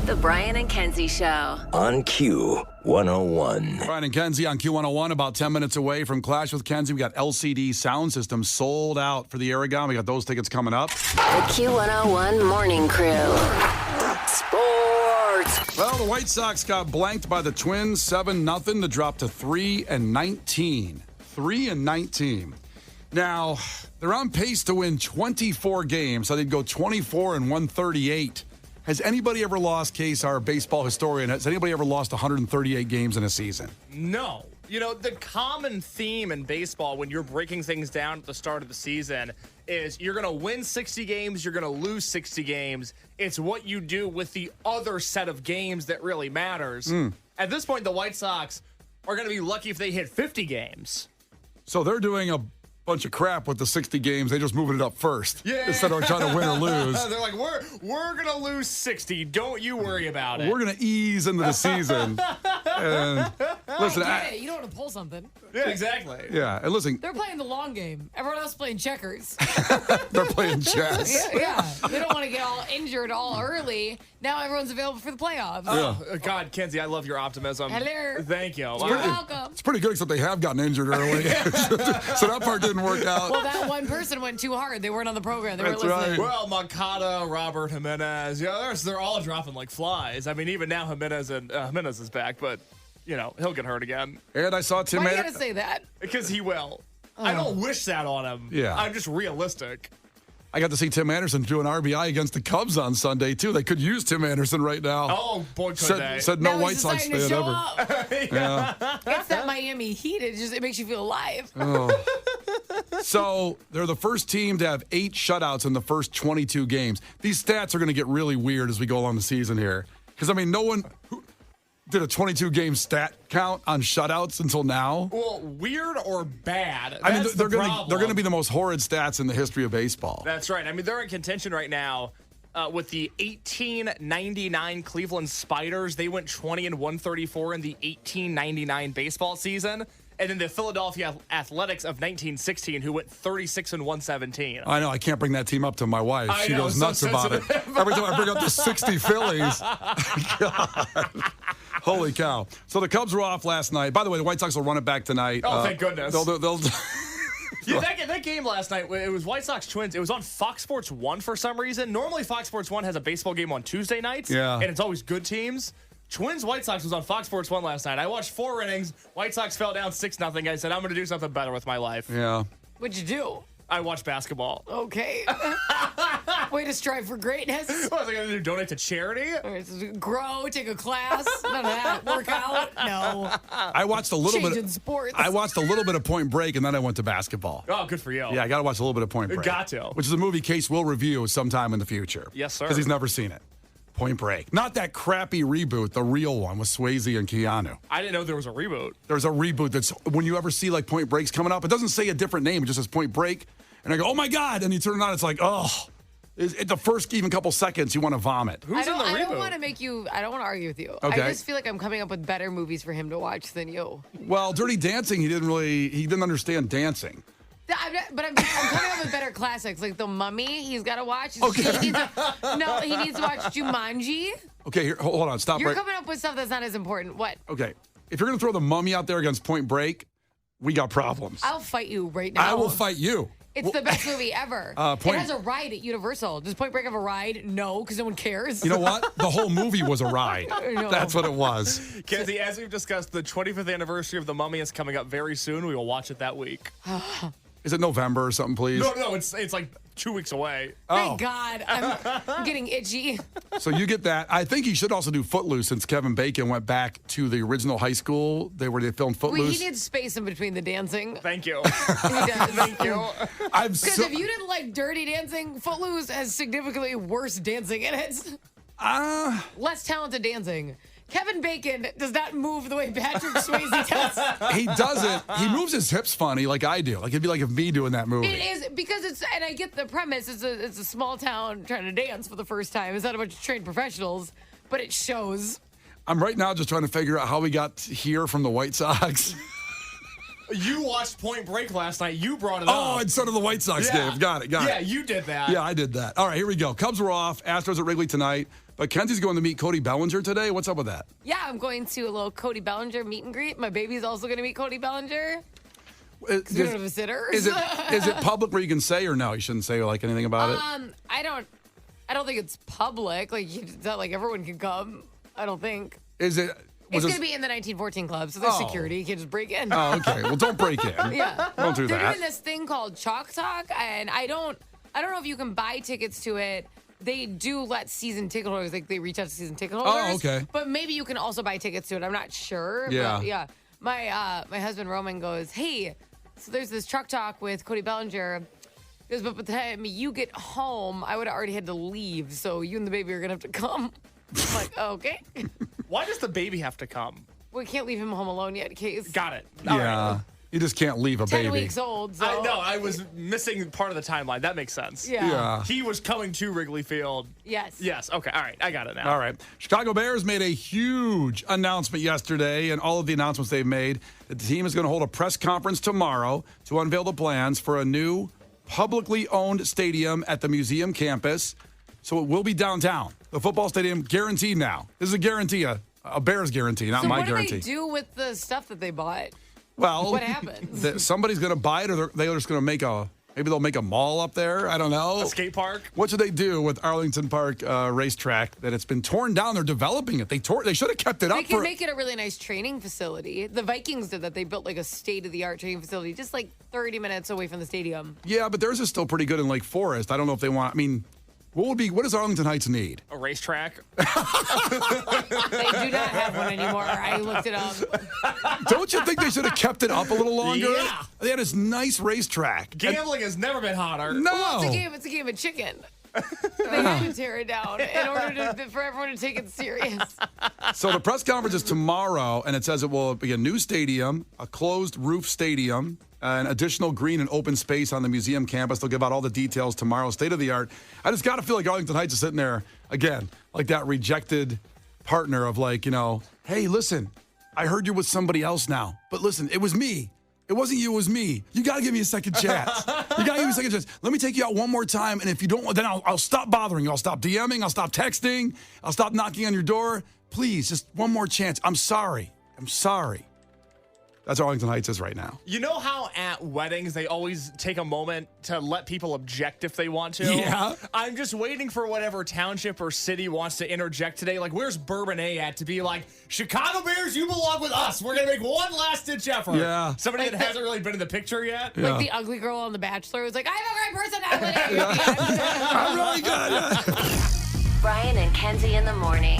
The Brian and Kenzie Show. On Q101. Brian and Kenzie on Q101, about 10 minutes away from Clash with Kenzie. We got LCD sound systems sold out for the Aragon. We got those tickets coming up. The Q101 Morning Crew. Sports. Well, the White Sox got blanked by the Twins 7-0 to drop to 3-19. 3-19. Now, they're on pace to win 24 games, so they'd go 24-138. Has anybody ever lost, Case, our baseball historian, has anybody ever lost 138 games in a season? No. You know, the common theme in baseball when you're breaking things down at the start of the season is you're going to win 60 games, you're going to lose 60 games. It's what you do with the other set of games that really matters. At this point, the White Sox are going to be lucky if they hit 50 games. So they're doing a bunch of crap with the 60 games. They just moving it up first instead of trying to win or lose. They're like, we're going to lose 60. Don't you worry about it. We're going to ease into the season. And listen, you don't want to pull something. Yeah, exactly. Yeah, and listen, They're playing the long game. Everyone else is playing checkers. they're playing chess. Yeah. They don't want to get all injured all early. Now everyone's available for the playoffs. Oh, God, Kenzie, I love your optimism. Hello. Thank you. You're welcome. It's pretty good, except they have gotten injured early. So that part didn't work out. Well, that one person went too hard. They weren't on the program. They That's weren't listening. right. Well, Moncada, Robert Jimenez, they're all dropping like flies. I mean, even now Jimenez is back, but, he'll get hurt again. And I saw Tim Why you Anderson. gotta say that? Because he will. I don't wish that on him. Yeah. I'm just realistic. I got to see Tim Anderson do an RBI against the Cubs on Sunday, too. They could use Tim Anderson right now. Oh, boy, could they. Said no Now White he's Sox starting to fan show ever. up. Yeah. It's that Miami heat. It makes you feel alive. So they're the first team to have 8 shutouts in the first 22 games. These stats are going to get really weird as we go along the season here. Because, I mean, no one did a 22-game stat count on shutouts until now. Well, weird or bad? I mean, That's they're the going to be the most horrid stats in the history of baseball. That's right. I mean, they're in contention right now with the 1899 Cleveland Spiders. They went 20-134 in the 1899 baseball season. And then the Philadelphia Athletics of 1916, who went 36-117. I know. I can't bring that team up to my wife. I She know, goes so nuts about it. sensitive. Every time I bring up the 60 Phillies. God. Holy cow. So the Cubs were off last night. By the way, the White Sox will run it back tonight. Oh, thank goodness. They'll Yeah, that game last night, it was White Sox Twins. It was on Fox Sports 1 for some reason. Normally, Fox Sports 1 has a baseball game on Tuesday nights. Yeah. And it's always good teams. Twins White Sox was on Fox Sports 1 last night. I watched 4 innings. White Sox fell down 6-0. I said, I'm going to do something better with my life. Yeah. What'd you do? I watched basketball. Okay. Way to strive for greatness. What was I going to do? Donate to charity? Grow, take a class. None of that. Work out. No. I watched a little Changing bit. sports. I watched a little bit of Point Break, and then I went to basketball. Oh, good for you. Yeah, I got to watch a little bit of Point Break. Got to. Which is a movie Case will review sometime in the future. Yes, sir. Because he's never seen it. Point Break. Not that crappy reboot, the real one with Swayze and Keanu. I didn't know there was a reboot. There's a reboot that's, when you ever see like Point Break's coming up, it doesn't say a different name, it just says Point Break. And I go, oh my God. And you turn it on, it's like, oh. The first even couple seconds, you want to vomit. Who's in the I don't reboot? want to make you, I don't want to argue with you. Okay. I just feel like I'm coming up with better movies for him to watch than you. Well, Dirty Dancing, he didn't understand dancing. But I'm coming up with better classics, like The Mummy. He's got to watch. Okay. He needs to watch Jumanji. Okay, here, hold on, stop You're right. coming up with stuff that's not as important. What? Okay, if you're going to throw The Mummy out there against Point Break, we got problems. I'll fight you right now. I will fight you. It's the best movie ever. It has a ride at Universal. Does Point Break have a ride? No, because no one cares. You know what? The whole movie was a ride. No. That's what it was. Kenzie, as we've discussed, the 25th anniversary of The Mummy is coming up very soon. We will watch it that week. Is it November or something, please? No, it's like 2 weeks away. Thank God. I'm getting itchy. So you get that. I think he should also do Footloose since Kevin Bacon went back to the original high school where they filmed Footloose. He needs space in between the dancing. Thank you. He does. Thank you. Because if you didn't like Dirty Dancing, Footloose has significantly worse dancing in it. Less talented dancing. Kevin Bacon does not move the way Patrick Swayze does. He doesn't. He moves his hips funny like I do. Like it'd be like if me doing that movie. It is because and I get the premise. It's a small town trying to dance for the first time. It's not a bunch of trained professionals, but it shows. I'm right now just trying to figure out how we got here from the White Sox. You watched Point Break last night. You brought it up. Oh, instead of the White Sox game. Got it. Yeah, you did that. Yeah, I did that. All right, here we go. Cubs were off. Astros at Wrigley tonight. But Kenzie's going to meet Cody Bellinger today. What's up with that? Yeah, I'm going to a little Cody Bellinger meet and greet. My baby's also going to meet Cody Bellinger. We don't have a sitter. Is it public where you can say or no? You shouldn't say like anything about it. I don't think it's public. Like it's not like everyone can come. I don't think. Is it? It's going to be in the 1914 club, so there's security. You can just break in. Oh, okay. Well, don't break in. Yeah, don't do They're that. doing this thing called Chalk Talk, and I don't know if you can buy tickets to it. They do let season ticket holders, like they reach out to season ticket holders. Oh, okay. But maybe you can also buy tickets to it. I'm not sure. Yeah. But yeah. My husband Roman goes, hey, so there's this Truck Talk with Cody Bellinger. He goes, but by the time you get home, I would have already had to leave. So you and the baby are going to have to come. I'm like, okay. Why does the baby have to come? We can't leave him home alone yet, Case. Got it. Yeah. You just can't leave a 10 baby. weeks old. So. I know. I was missing part of the timeline. That makes sense. Yeah. He was coming to Wrigley Field. Yes. Yes. Okay. All right. I got it now. All right. Chicago Bears made a huge announcement yesterday, and all of the announcements they've made that the team is going to hold a press conference tomorrow to unveil the plans for a new publicly owned stadium at the museum campus. So it will be downtown. The football stadium guaranteed now. This is a guarantee, a Bears guarantee, not my guarantee. So what do they do with the stuff that they bought? Well, what happens? Somebody's going to buy it, or they're just going to maybe they'll make a mall up there. I don't know. A skate park? What should they do with Arlington Park racetrack that it's been torn down? They're developing it. They should have kept it up. They can make it a really nice training facility. The Vikings did that. They built like a state-of-the-art training facility just like 30 minutes away from the stadium. Yeah, but theirs is still pretty good in Lake Forest. I don't know if they want. I mean, what does Arlington Heights need? A racetrack? They do not have one anymore. I looked it up. Don't you think they should have kept it up a little longer? Yeah. They had this nice racetrack. Gambling has never been hotter. No. Well, it's a game of chicken. They had to tear it down in order for everyone to take it serious. So the press conference is tomorrow, and it says it will be a new stadium, a closed roof stadium, an additional green and open space on the museum campus. They'll give out all the details tomorrow, state of the art. I just got to feel like Arlington Heights is sitting there, again, like that rejected partner of like, hey, listen, I heard you're with somebody else now. But listen, it was me. It wasn't you, it was me. You got to give me a second chance. You got to give me a second chance. Let me take you out one more time, and if you don't, then I'll stop bothering you. I'll stop DMing. I'll stop texting. I'll stop knocking on your door. Please, just one more chance. I'm sorry. That's where Arlington Heights is right now. You know how at weddings they always take a moment to let people object if they want to? Yeah. I'm just waiting for whatever township or city wants to interject today. Like, where's Bourbon A at to be like, Chicago Bears, you belong with us. We're going to make one last-ditch effort. Yeah. Somebody that hasn't really been in the picture yet. Yeah. Like the ugly girl on The Bachelor was like, I have a great personality. I'm really good. Brian and Kenzie in the morning.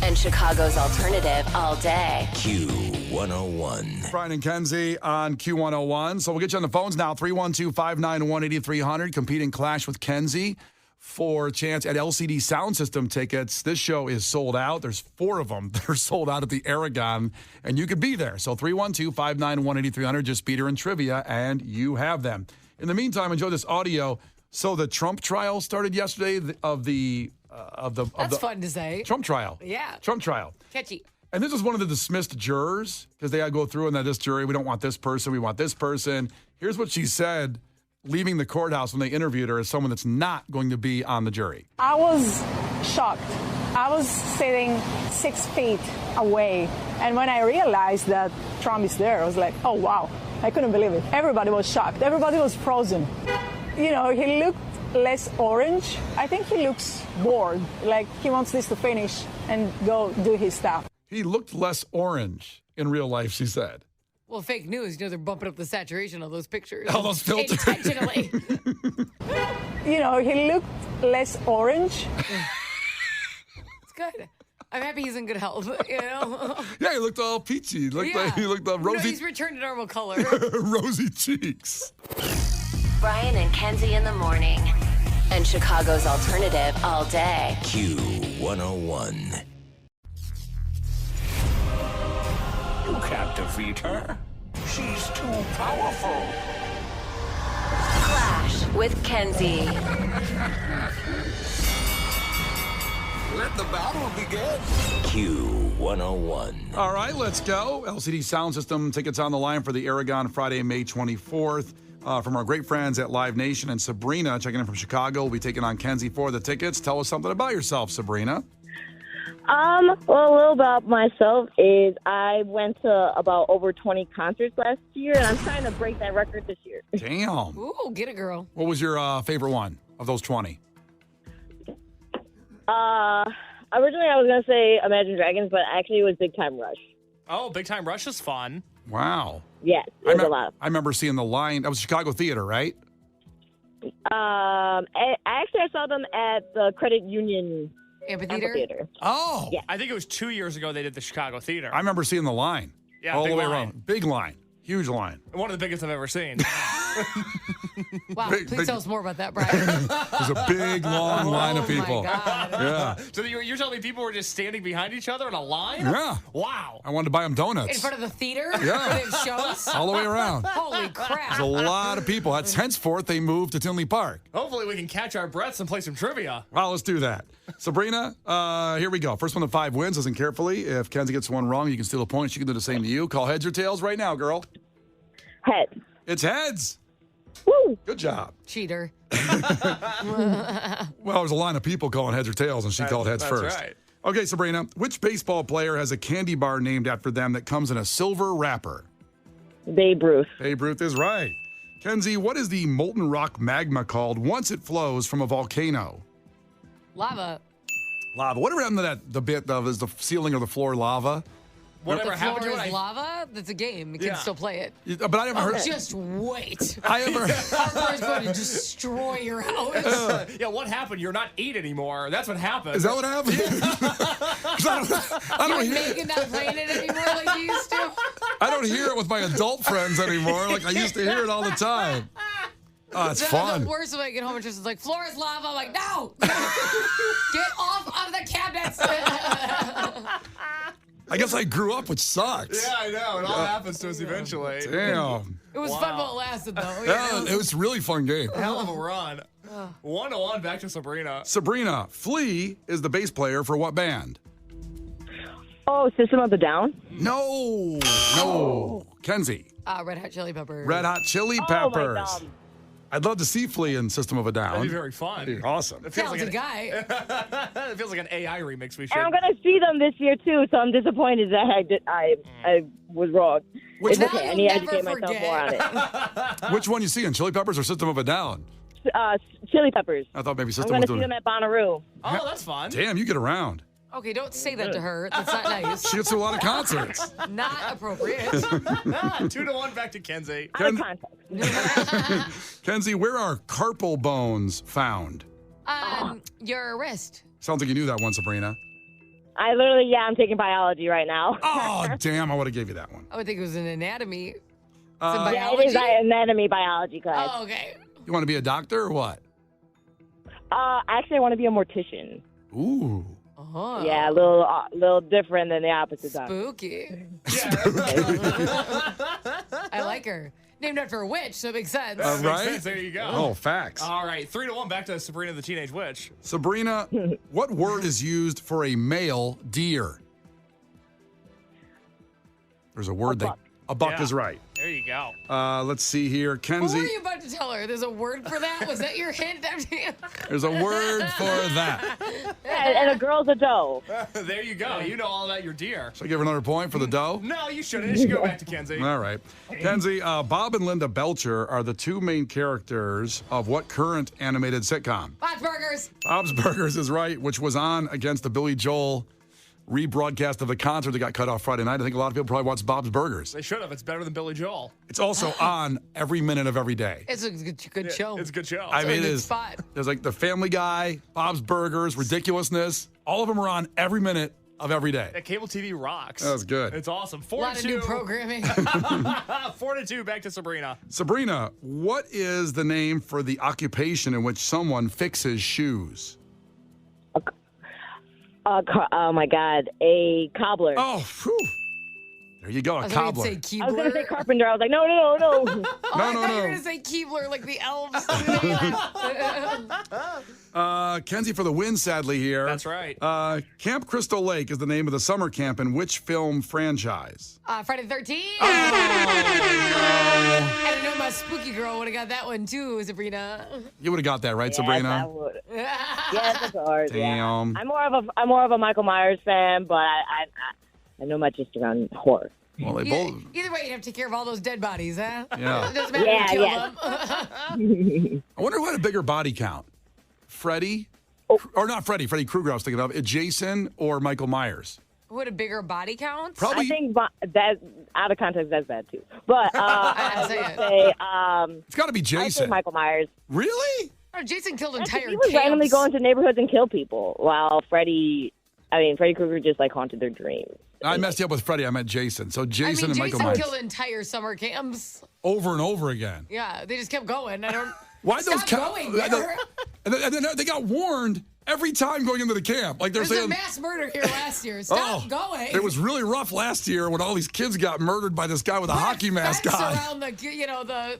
And Chicago's alternative all day. Q101. Brian and Kenzie on Q101. So we'll get you on the phones now. 312-591-8300. Compete and clash with Kenzie for a chance at LCD sound system tickets. This show is sold out. There's 4 of them that are sold out at the Aragon, and you could be there. So 312-591-8300. Just beat her in trivia, and you have them. In the meantime, enjoy this audio. So the Trump trial started yesterday of the That's fun to say. Trump trial. Yeah. Trump trial. Catchy. And this is one of the dismissed jurors because they had to go through and that this jury, we don't want this person, we want this person. Here's what she said leaving the courthouse when they interviewed her as someone that's not going to be on the jury. I was shocked. I was sitting 6 feet away. And when I realized that Trump is there, I was like, oh, wow. I couldn't believe it. Everybody was shocked. Everybody was frozen. He looked less orange. I think he looks bored, like he wants this to finish and go do his stuff. He looked less orange in real life, she said. Well, fake news. They're bumping up the saturation of those pictures. All those filters. Intentionally. He looked less orange. It's good. I'm happy he's in good health, Yeah, he looked all peachy. He looked No, rosy. he's returned to normal color. Rosy cheeks. Brian and Kenzie in the morning. And Chicago's alternative all day. Q101. You can't defeat her. She's too powerful. Clash with Kenzie. Let the battle begin. Q101. All right, let's go. LCD Sound System tickets on the line for the Aragon Friday, May 24th. From our great friends at Live Nation, and Sabrina checking in from Chicago will be taking on Kenzie for the tickets. Tell us something about yourself, Sabrina. Well, a little about myself is I went to about over 20 concerts last year, and I'm trying to break that record this year. Damn. Ooh, get it, girl. What was your favorite one of those 20? Originally I was going to say Imagine Dragons, but actually it was Big Time Rush. Oh, Big Time Rush is fun. Wow. Yes, it was a lot. I remember seeing the line. That was Chicago Theater, right? I saw them at the Credit Union Amphitheater. Oh. Yeah. I think it was 2 years ago they did the Chicago Theater. I remember seeing the line. Yeah, all big the way line. around. Big line. Huge line. One of the biggest I've ever seen. Wow, please tell us more about that, Brian. There's a big, long line of people. Oh, my God. Yeah. So you're telling me people were just standing behind each other in a line? Yeah. Wow. I wanted to buy them donuts. In front of the theater? Yeah. Where they have shows? All the way around. Holy crap. There's a lot of people. That's henceforth they moved to Tinley Park. Hopefully we can catch our breaths and play some trivia. Well, let's do that. Sabrina, here we go. First one to 5 wins. Listen carefully. If Kenzie gets one wrong, you can steal a point. She can do the same to you. Call heads or tails right now, girl. Heads. It's heads. Woo! Good job. Cheater. Well, there's a line of people calling heads or tails, and she called heads That's first. right. Okay, Sabrina, which baseball player has a candy bar named after them that comes in a silver wrapper? Babe Ruth. Babe Ruth is right. Kenzie, what is the molten rock magma called once it flows from a volcano? Lava. Lava. Whatever happened to the bit of is the ceiling or the floor lava? Whatever The happened floor to it, is lava? That's a game. You can still play it. But I never heard. Just wait. I ever. Hardcore is going to destroy your house. yeah, what happened? You're not 8 anymore. That's what happened. Is that what happened? 'Cause I don't You're hear. Megan not playing it anymore like you used to. I don't hear it with my adult friends anymore. Like I used to hear it all the time. Oh, it's The fun. worst when I get home and just like, floor is lava. I'm like, no! Get off of the cabinets! I guess I grew up with socks. Yeah, I know. It all happens to us eventually. Damn. It was fun while it lasted, though. Yeah, it was a really fun game. Hell of a run. 1-1 back to Sabrina. Sabrina, Flea is the bass player for what band? Oh, System of a Down? No. Kenzie. Red Hot Chili Peppers. Red Hot Chili Oh, Peppers. my God. I'd love to see Flea in System of a Down. That'd be very fun. That'd be awesome. It feels Talented like guy. it feels like an AI remix we should. And I'm going to see them this year, too, so I'm disappointed that I was wrong. It's Now okay. I you'll need to never educate myself more on it. Which one you seeing, Chili Peppers or System of a Down? Chili Peppers. I thought maybe I'm System going was to see doing them at Bonnaroo. Oh, that's fun. Damn, you get around. Okay, don't say that to her. That's not nice. She gets to a lot of concerts. Not appropriate. 2-1 back to Kenzie. Out of context. Kenzie, where are carpal bones found? Your wrist. Sounds like you knew that one, Sabrina. I'm taking biology right now. Oh, damn, I would have gave you that one. I would think it was an anatomy. It's in Yeah, it biology. is anatomy biology class. Oh, okay. You want to be a doctor or what? Actually, I want to be a mortician. Ooh. Oh. Yeah, a little different than the opposite side. Spooky. I like her. Named after a witch, so it makes sense. Right? Makes sense. There you go. Oh, facts. All right, 3-1 back to Sabrina the Teenage Witch. Sabrina, what word is used for a male deer? There's a word that a buck Yeah. is right. There you go. Let's see here, What Kenzie. were you about to tell her? There's a word for that? Was that your hint? There's a word for that. And a girl's a doe. There you go. You know all about your deer. Should I give her another point for the dough? No, you shouldn't. It should go back to Kenzie. All right. Kenzie, Bob and Linda Belcher are the two main characters of what current animated sitcom? Bob's Burgers. Bob's Burgers is right, which was on against the Billy Joel rebroadcast of the concert that got cut off Friday night. I think a lot of people probably watched Bob's Burgers. They should have. It's better than Billy Joel. It's also on every minute of every day. It's a good show. It's a good show. I mean, a it good is. spot. There's like the Family Guy, Bob's Burgers, Ridiculousness. All of them are on every minute of every day. Yeah, cable TV rocks. That was good. It's awesome. A lot of new 4-2. programming. 4-2 back to Sabrina. Sabrina, what is the name for the occupation in which someone fixes shoes? Oh my God, a cobbler. Oh, phew. There you go, a I was cobbler. going to say Keebler. I was going to say carpenter. I was like, no. Oh, No, I no, thought you no. were going to say Keebler, like the elves. Kenzie for the win, sadly, here. That's right. Camp Crystal Lake is the name of the summer camp in which film franchise? Friday the 13th. I don't know, my spooky girl would have got that one too, Sabrina. You would have got that, right, Yes, Sabrina? I would. Yes, of course. Damn. Yeah. I'm more of a Michael Myers fan, but I know my just around horror. Well, they both. Either way, you'd have to take care of all those dead bodies, huh? Yeah. It doesn't matter if you kill them. I wonder who had a bigger body count. Freddy? Or not Freddy Krueger I was thinking of. Jason or Michael Myers? Who had a bigger body count? Probably. I think that out of context, that's bad too. But I would say say It's got to be I'd say Jason. Michael Myers. Really? Oh, Jason killed He entire was randomly camps. going to neighborhoods and kill people, while Freddy Krueger just like haunted their dreams. I messed you up with Freddy. I meant Jason. So Jason and Michael Jason Myers. killed entire summer camps. Over and over again. Yeah, they just kept going. I don't. Why Stop those going there. And then they got warned every time going into the camp. Like they're There's a saying, mass murder here last year. Stop going. It was really rough last year when all these kids got murdered by this guy with a hockey mask fence on. around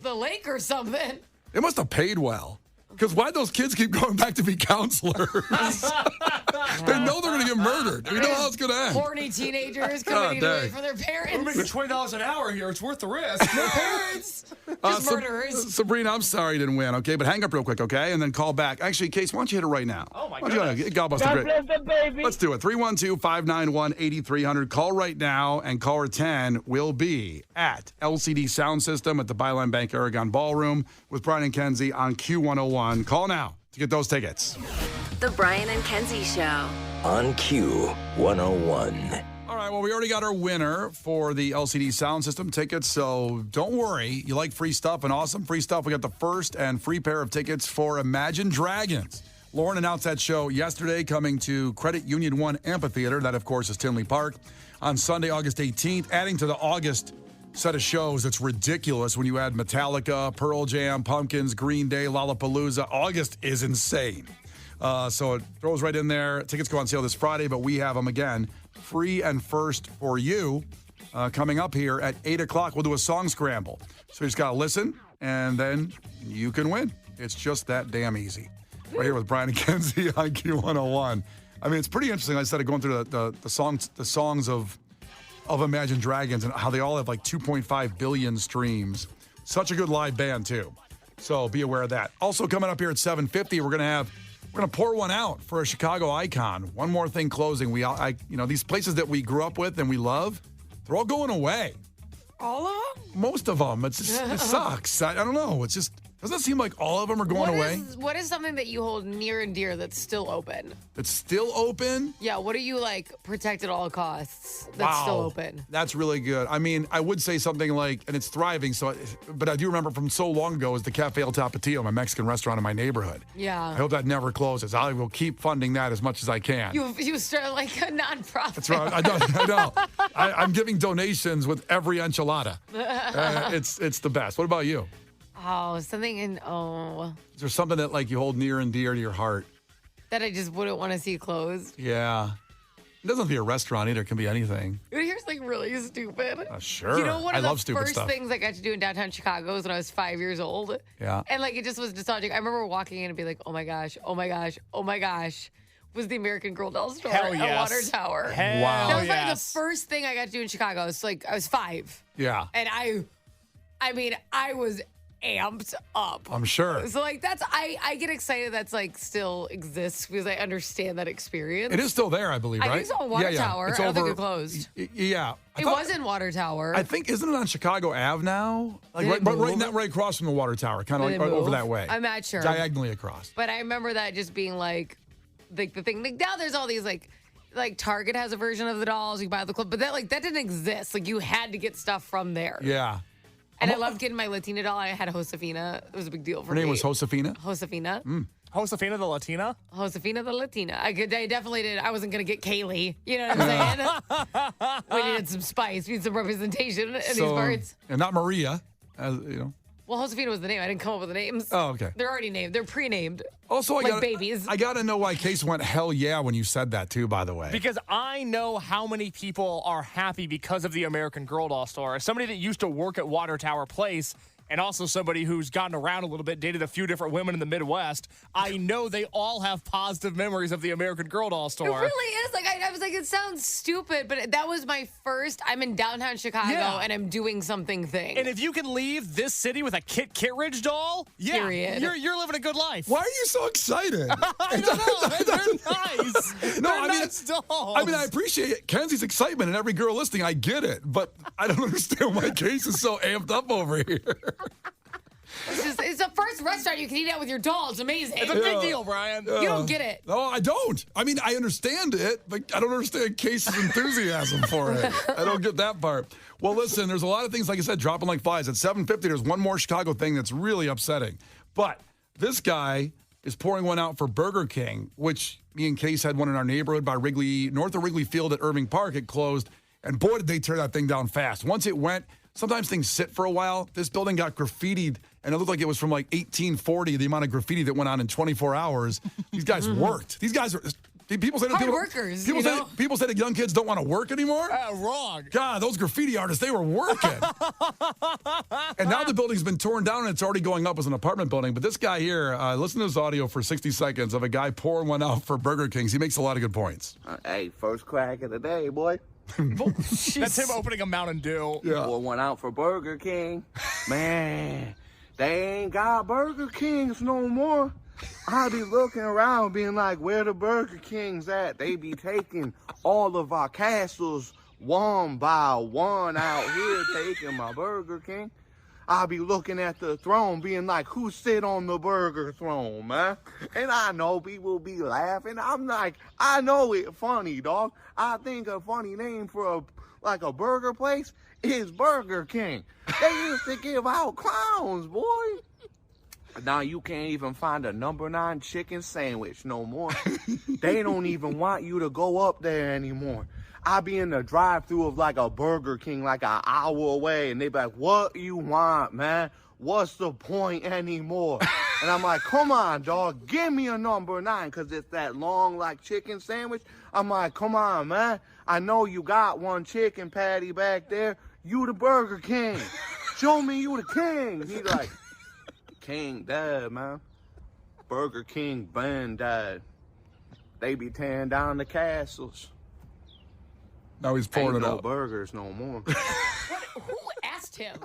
the lake or something. They must have paid well. Because why'd those kids keep going back to be counselors? They know they're going to get murdered. They know how it's going to end. Horny teenagers coming dang. away from their parents. We're making $20 an hour here. It's worth the risk. Their parents. Just murderers. Sabrina, I'm sorry you didn't win, okay? But hang up real quick, okay? And then call back. Actually, Case, why don't you hit it right now? Oh, my Why don't goodness. you- God bless God the bless great. the baby. Let's do it. 312-591-8300. Call right now, and caller 10 will be at LCD Sound System at the Byline Bank Aragon Ballroom with Brian and Kenzie on Q101. Call now to get those tickets. The Brian and Kenzie Show. On Q101. All right, well, we already got our winner for the LCD Sound System tickets, so don't worry. You like free stuff and awesome free stuff. We got the first and free pair of tickets for Imagine Dragons. Lauren announced that show yesterday, coming to Credit Union 1 Amphitheater. That, of course, is Tinley Park. On Sunday, August 18th, adding to the August set of shows. It's ridiculous when you add Metallica, Pearl Jam, Pumpkins, Green Day, Lollapalooza. August is insane. So it throws right in there. Tickets go on sale this Friday, but we have them again, free and first for you, coming up here at 8 o'clock. We'll do a song scramble. So you just got to listen, and then you can win. It's just that damn easy. Right here with Brian and Kenzie on Q101. I mean, it's pretty interesting. I started going through the songs of Imagine Dragons and how they all have like 2.5 billion streams. Such a good live band, too. So be aware of that. Also coming up here at 7:50, we're gonna pour one out for a Chicago icon. One more thing closing. These places that we grew up with and we love, they're all going away. All of them? Most of them. It sucks. I don't know. It's just doesn't it seem like all of them are going away. What is something that you hold near and dear that's still open? It's still open. Yeah, what are you like protect at all costs that's still open? That's really good. I mean, I would say something like, and it's thriving. But I do remember from so long ago is the Cafe El Tapatio, my Mexican restaurant in my neighborhood. Yeah. I hope that never closes. I will keep funding that as much as I can. You start like a nonprofit. That's right. I know. I'm giving donations with every enchilada. It's the best. What about you? Oh, something Is there something that like you hold near and dear to your heart? that I just wouldn't want to see closed. Yeah. It doesn't have to be a restaurant either. It can be anything. Here's like really stupid. Sure. You know, one of I the love stupid first stuff. things I got to do in downtown Chicago was when I was 5 years old. Yeah. And like it just was nostalgic. I remember walking in and be like, oh my gosh, was the American Girl doll store Hell at yes. Water Tower. Hell Wow. That was like the yes. first thing I got to do in Chicago. It's like I was 5. Yeah. And I was amped up. I'm sure. So like I get excited that's like still exists because I understand that experience. It is still there, I believe, I right? think so, Water Tower. It's I don't think over- it closed. Yeah. It was in Water Tower. I think, isn't it on Chicago Ave now? Like Did it move? right across from the Water Tower, kind of Did like it over move? that way. I'm not sure. Diagonally across. But I remember that just being like the thing. Like now there's all these like Target has a version of the dolls. You buy the club, but that didn't exist. Like you had to get stuff from there. Yeah. And I loved getting my Latina doll. I had Josefina. It was a big deal for Her me. name was Josefina? Josefina. Josefina the Latina? Josefina the Latina. I definitely did. I wasn't going to get Kaylee. You know what I'm saying? We needed some spice. We need some representation in these parts. And not Maria, as you know. Well, Josefina was the name. I didn't come up with the names. Oh, okay. They're already named. They're pre-named. Also, babies. I got to know why Case went hell yeah when you said that, too, by the way. Because I know how many people are happy because of the American Girl doll store. As somebody that used to work at Water Tower Place, and also somebody who's gotten around a little bit, dated a few different women in the Midwest, I know they all have positive memories of the American Girl doll store. It really is. Like I was like, it sounds stupid, but that was my first. I'm in downtown Chicago and I'm doing something thing. And if you can leave this city with a Kit Kittredge doll, Period. you're living a good life. Why are you so excited? I don't know. They're nice. No, They're nice dolls. I mean, I appreciate Kenzie's excitement and every girl listening. I get it, but I don't understand why Case is so amped up over here. It's the first restaurant you can eat at with your doll. It's amazing. It's a big deal, Brian. You don't get it. No, I don't. I mean, I understand it, but I don't understand Case's enthusiasm for it. I don't get that part. Well, listen, there's a lot of things, like I said, dropping like flies. At 7:50, there's one more Chicago thing that's really upsetting. But this guy is pouring one out for Burger King, which me and Case had one in our neighborhood by north of Wrigley Field at Irving Park. It closed, and boy, did they tear that thing down fast. Once it went, sometimes things sit for a while. This building got graffitied, and it looked like it was from like 1840, the amount of graffiti that went on in 24 hours. These guys worked. These guys are... People say hard workers. People say that young kids don't want to work anymore. Wrong. God, those graffiti artists, they were working. And now the building's been torn down and it's already going up as an apartment building. But this guy here, listen to this audio for 60 seconds of a guy pouring one out for Burger Kings. He makes a lot of good points. Hey, first crack of the day, boy. That's him opening a Mountain Dew. Yeah. Pour one out for Burger King. Man, they ain't got Burger Kings no more. I be looking around being like, where the Burger Kings at? They be taking all of our castles one by one out here, taking my Burger King. I be looking at the throne being like, who sit on the burger throne, man? And I know people be laughing. I'm like, I know it funny, dog. I think a funny name for a burger place is Burger King. They used to give out clowns, boy. Now you can't even find a number 9 chicken sandwich no more. They don't even want you to go up there anymore. I be in the drive-thru of like a Burger King like an hour away, and they be like, what you want, man? What's the point anymore? And I'm like, come on, dog, give me a number 9, because it's that long like chicken sandwich. I'm like, come on, man. I know you got one chicken patty back there. You the Burger King. Show me you the king. He like... King died, man. Burger King been died. They be tearing down the castles. Now he's pouring Ain't it no out. burgers no more. Who asked him?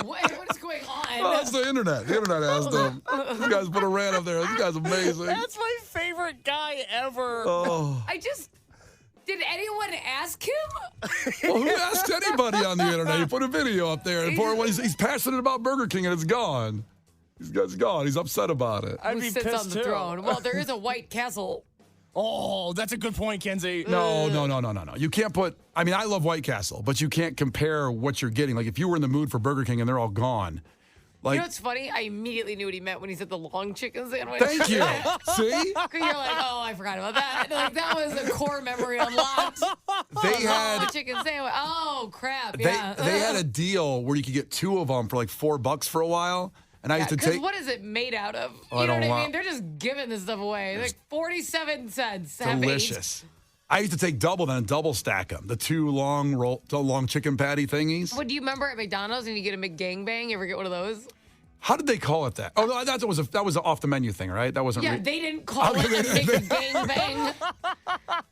What is going on? Oh, that's the internet. The internet asked him. This guy's put a rant up there. This guy's amazing. That's my favorite guy ever. Oh. Did anyone ask him? Well, who asked anybody on the internet? He put a video up there and he's passionate about Burger King and it's gone. He's gone. He's upset about it. I'd Who be sits pissed on the too. throne? Well, there is a White Castle. Oh, that's a good point, Kenzie. No. You can't put... I mean, I love White Castle, but you can't compare what you're getting. Like, if you were in the mood for Burger King and they're all gone... Like, You know what's funny? I immediately knew what he meant when he said the long chicken sandwich. thank you. See? You're like, oh, I forgot about that. Like, that was a core memory unlocked. They had... Oh, chicken sandwich. Oh, crap. Yeah. They had a deal where you could get 2 of them for like $4 for a while. And I used to take... what is it made out of? Oh, You know I what don't I mean? want- They're just giving this stuff away. Like 47 cents. Have 8. Delicious. I used to take double stack them. The 2 long chicken patty thingies. What do you remember at McDonald's and you get a McGangbang? You ever get one of those? How did they call it that? Oh, no, that was an off the menu thing, right? That wasn't. Yeah, they didn't call it a McGangbang.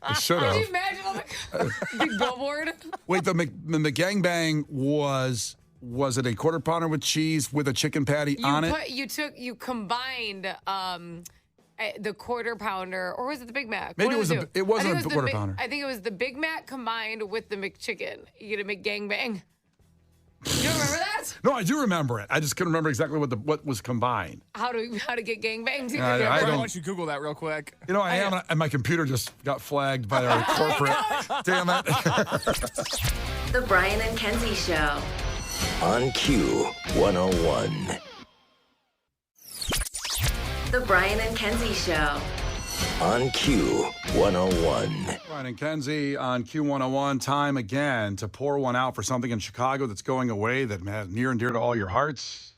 They should Could you have. imagine on the big billboard? Wait, the McGangbang was it a quarter pounder with cheese with a chicken patty on it? You combined the quarter pounder, or was it the Big Mac? Maybe One it of was the two. it wasn't I a think it was quarter pounder. I think it was the Big Mac combined with the McChicken. You get a McGangbang. You don't remember that? No, I do remember it. I just couldn't remember exactly what was combined. How to get gangbangs? I Brian, don't- why don't you Google that real quick? You know, I am, and my computer just got flagged by our corporate. Damn it. The Brian and Kenzie Show. On Q 101. The Brian and Kenzie Show. On Q 101. Brian and Kenzie on Q101. Time again to pour one out for something in Chicago that's going away that near and dear to all your hearts.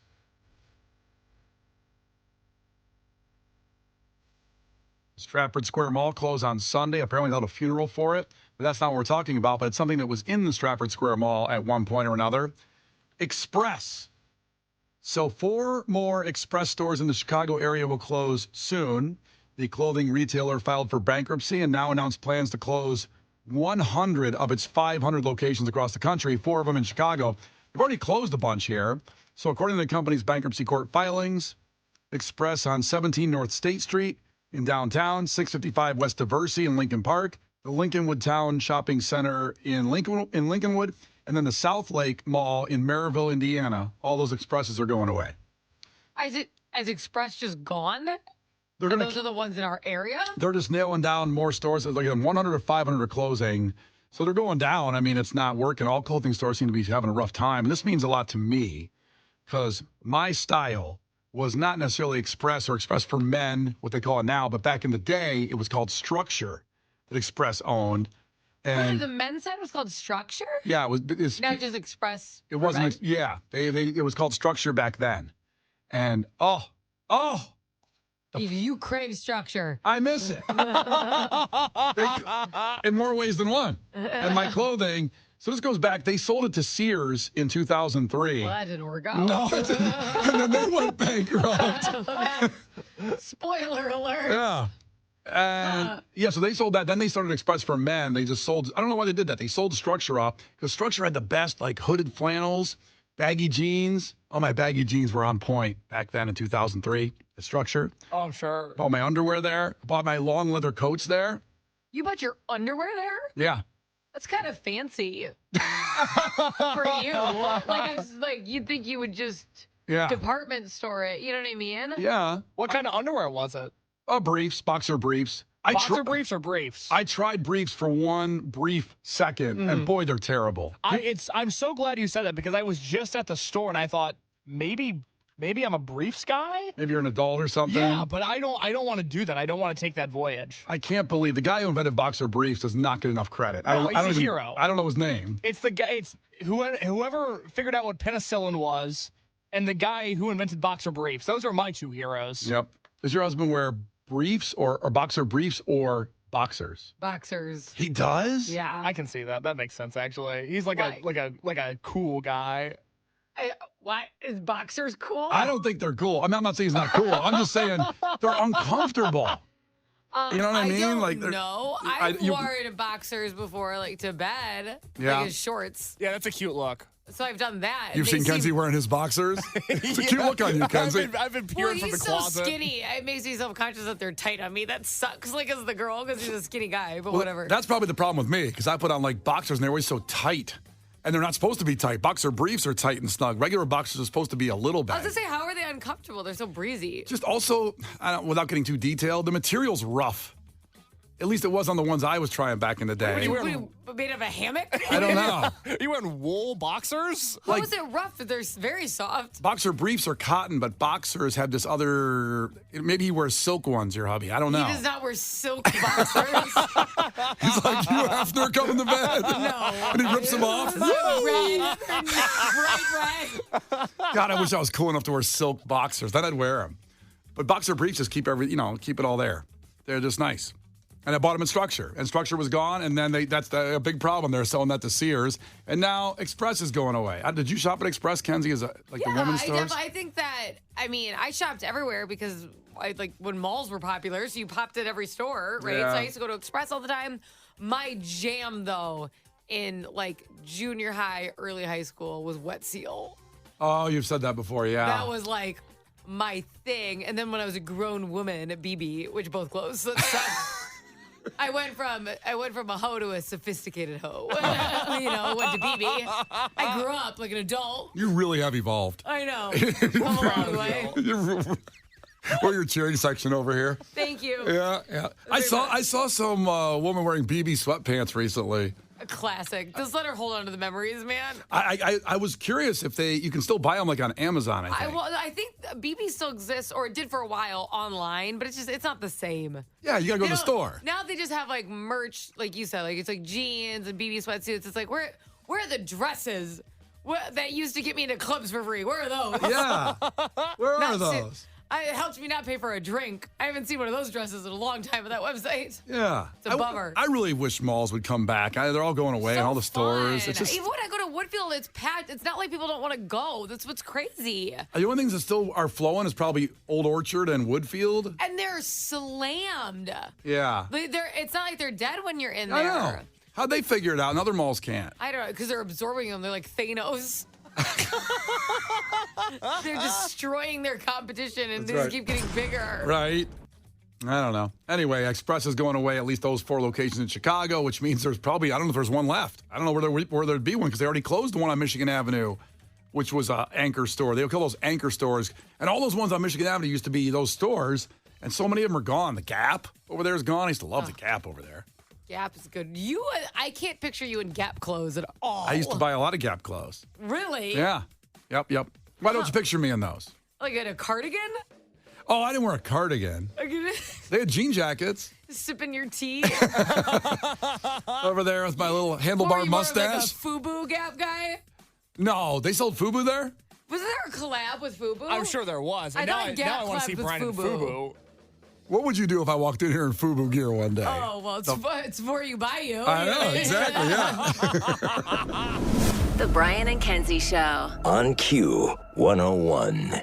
Stratford Square Mall closed on Sunday. Apparently, they held a funeral for it, but that's not what we're talking about. But it's something that was in the Stratford Square Mall at one point or another. Express. So 4 more Express stores in the Chicago area will close soon. The clothing retailer filed for bankruptcy and now announced plans to close 100 of its 500 locations across the country, 4 of them in Chicago. They've already closed a bunch here. So according to the company's bankruptcy court filings, Express on 17 North State Street in downtown, 655 West Diversey in Lincoln Park, the Lincolnwood Town Shopping Center in Lincolnwood, and then the South Lake Mall in Maryville, Indiana. All those Expresses are going away. Is Express just gone? Those are the ones in our area? They're just nailing down more stores. Like 100 or 500 are closing. So they're going down. I mean, it's not working. All clothing stores seem to be having a rough time. And this means a lot to me because my style was not necessarily Express or Express for men, what they call it now, but back in the day, it was called Structure that Express owned. And the men's side was called Structure? Yeah, it's not just Express. It wasn't. Yeah, it was called Structure back then. And You crave Structure. I miss it. In more ways than one. And my clothing. So this goes back. They sold it to Sears in 2003. Well, that didn't work out. No, and then they went bankrupt. Spoiler alert. Yeah. And so they sold that. Then they started Express for Men. They just sold. I don't know why they did that. They sold Structure off because Structure had the best like hooded flannels, baggy jeans. Oh, my baggy jeans were on point back then in 2003. The Structure. Oh, I'm sure. Bought my underwear there. Bought my long leather coats there. You bought your underwear there? Yeah. That's kind of fancy for you. Like you'd think you would just department store it. You know what I mean? Yeah. What kind of underwear was it? Briefs, boxer briefs. Boxer briefs or briefs? I tried briefs for one brief second, and boy, they're terrible. I'm so glad you said that because I was just at the store and I thought maybe I'm a briefs guy. Maybe you're an adult or something. Yeah, but I don't want to do that. I don't want to take that voyage. I can't believe the guy who invented boxer briefs does not get enough credit. He's a hero. I don't know his name. It's the guy. It's whoever figured out what penicillin was, and the guy who invented boxer briefs. Those are my 2 heroes. Yep. Does your husband wear briefs or boxer briefs or boxers? Boxers. He does? Yeah. I can see that. That makes sense actually. He's like a cool guy. Why is boxers cool? I don't think they're cool. I mean, I'm not saying he's not cool. I'm just saying they're uncomfortable. You know what I mean? No, I've worn boxers before, like to bed, like as shorts. Yeah, that's a cute look. So I've done that. You've seen Kenzie wearing his boxers? It's a cute look on you, Kenzie. I've been peering from the closet. He's so skinny. It makes me self-conscious that they're tight on me. That sucks, like as the girl, because he's a skinny guy. But whatever. That's probably the problem with me, because I put on like boxers and they're always so tight. And they're not supposed to be tight. Boxer briefs are tight and snug. Regular boxers are supposed to be a little bit. I was going to say, how are they uncomfortable? They're so breezy. Just also, without getting too detailed, the material's rough. At least it was on the ones I was trying back in the day. What are you made of a hammock? I don't know. You wearing wool boxers? How is it rough? They're very soft. Boxer briefs are cotton, but boxers have this other. Maybe he wears silk ones, your hubby. I don't know. He does not wear silk boxers. He's like, Hugh Hefner coming to bed. No. And he rips them off. Red. God, I wish I was cool enough to wear silk boxers. Then I'd wear them. But boxer briefs just keep keep it all there. They're just nice. And I bought them in Structure, and Structure was gone, and then that's a big problem. They're selling that to Sears, and now Express is going away. Did you shop at Express, Kenzie, the women's stores? I think that, I shopped everywhere because when malls were popular, so you popped at every store, right? Yeah. So I used to go to Express all the time. My jam, though, in junior high, early high school was Wet Seal. Oh, you've said that before, yeah. That was my thing. And then when I was a grown woman at BB, which both closed, so it sucked. I went from a hoe to a sophisticated hoe. Went to BB. I grew up like an adult. You really have evolved. I know. Come a long way. Or your cheering section over here. Thank you. Yeah. I saw some woman wearing BB sweatpants recently. A classic. Just let her hold on to the memories, man. I was curious if you can still buy them on Amazon, I think. I think BB still exists, or it did for a while online, but it's not the same. Yeah, you gotta go to the store. Now they just have merch, like you said, it's jeans and BB sweatsuits. It's where are the dresses that used to get me into clubs for free? Where are those? Yeah. Where are those? It helps me not pay for a drink. I haven't seen one of those dresses in a long time on that website. Yeah. It's a bummer. I really wish malls would come back. They're all going away, So and all the stores. fun. It's just, Even when I go to Woodfield, it's packed. It's not like people don't want to go. That's what's crazy. the only things that still are flowing is probably Old Orchard and Woodfield. And they're slammed. Yeah. It's not like they're dead when you're in there. I know. How'd they figure it out? And other malls can't. I don't know, because they're absorbing them. They're like Thanos. They're destroying their competition, and they just keep getting bigger. Right. I don't know. Anyway, Express is going away, at least those 4 locations in Chicago, which means there's probably, I don't know if there's one left. I don't know where there'd be one because they already closed the one on Michigan Avenue, which was an anchor store. They'll kill those anchor stores. And all those ones on Michigan Avenue used to be those stores, and so many of them are gone. The Gap over there is gone. I used to love the Gap over there. Gap is good. I can't picture you in Gap clothes at all. I used to buy a lot of Gap clothes. Really? Yeah. Yep. Why don't you picture me in those? Like in a cardigan? Oh, I didn't wear a cardigan. They had jean jackets. Sipping your tea? Over there with my little handlebar mustache. Like a FUBU Gap guy? No, they sold FUBU there? Was there a collab with FUBU? I'm sure there was. I now thought Gap I want to see collabed with Brian and FUBU. FUBU. What would you do if I walked in here in FUBU gear one day? Oh, well, it's for you, by you. I know, exactly, yeah. The Brian and Kenzie Show. On Q 101.